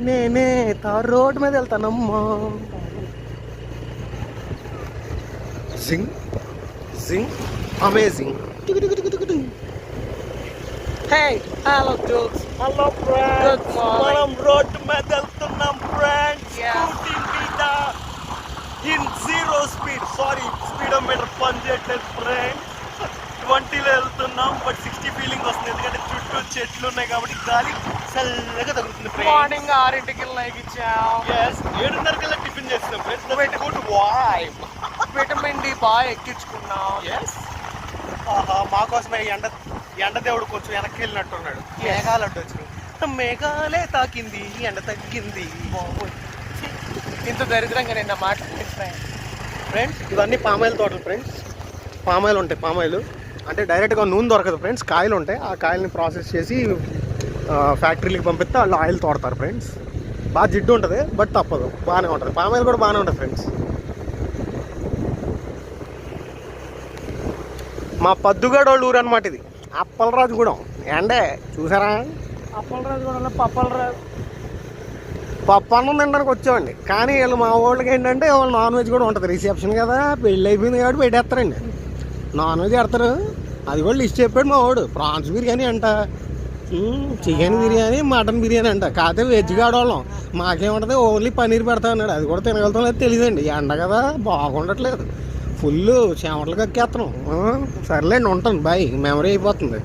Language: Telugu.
నేనే రోడ్ మీద వెళ్తానమ్మా. Zing zing amazing. Hey, hello dudes. Hello friends, Good morning. మనం రోడ్ మీద వెళ్తున్నాం ఫ్రెండ్స్. Yeah. స్కూటీ మీద in zero speed, sorry speedometer పని చేయట్లేదు ఫ్రెండ్స్. 20లో వెళ్తున్నాం, బట్ 60 ఫీలింగ్ వస్తుంది, ఎందుకంటే చుట్టూ చెట్లు ఉన్నాయి కాబట్టి గాలి చల్లగా తగులుతుంది ఫ్రెండ్స్. మార్నింగ్ 6కి లైక్ ఇచ్చాం. yes 7:30 టిఫిన్ చేస్తాం friends. That's good vibe. Vitamin D బాగా ఎక్కించుకున్నాం. yes మా కోసమే ఎండ దేవుడు కొంచెం వెనక్కి వెళ్ళినట్టున్నాడు. మేఘాలు అడ్డు వచ్చినాయి, మేఘాలే తాకింది, ఎండ తగ్గింది. ఇంత దరిద్రంగా నిన్న మాట ఫ్రెండ్స్ ఇవన్నీ పామాయిల్ తోటలు ఫ్రెండ్స్. పామాయిల్ ఉంటాయి, పామాయిల్ అంటే డైరెక్ట్గా నూనె దొరకదు ఫ్రెండ్స్. కాయలు ఉంటాయి, ఆ కాయల్ని ప్రాసెస్ చేసి ఫ్యాక్టరీలకు పంపిస్తే వాళ్ళు ఆయిల్ తోడతారు ఫ్రెండ్స్. బాగా జిడ్డు ఉంటుంది, బట్ తప్పదు, బాగానే ఉంటుంది. పామాయిల్ కూడా బాగానే ఉంటుంది ఫ్రెండ్స్. మా పద్దుగాడు వాళ్ళ ఊరు అనమాట ఇది, అప్పలరాజుగూడెం. ఏండే చూసారా? అప్పలరాజు కూడా పప్పలరాజు పప్పు అన్నం తినడానికి వచ్చామండి. కానీ వీళ్ళు మా వాళ్ళకి ఏంటంటే వాళ్ళు నాన్ వెజ్ కూడా ఉంటుంది. రిసెప్షన్ కదా, పెళ్ళి అయిపోయింది కాబట్టి పెట్టేస్తారండి. నాన్ వెజ్ పెడతారు, అది కూడా లిస్ట్ చెప్పాడు మా వాడు. ప్రాన్స్ బిర్యానీ అంట, చికెన్ బిర్యానీ, మటన్ బిర్యానీ అంట. కాకపోతే వెజ్ కాడవాళ్ళం, మాకేముంటుంది ఓన్లీ పన్నీర్ పెడతా అన్నాడు. అది కూడా తినగలుగుతాం లేదు తెలియదండి, ఎండ కదా బాగుండట్లేదు, ఫుల్ చెమటలు కక్కేస్తున్నాం. సర్లేండి ఉంటాను, బాయ్, మెమరీ అయిపోతుంది.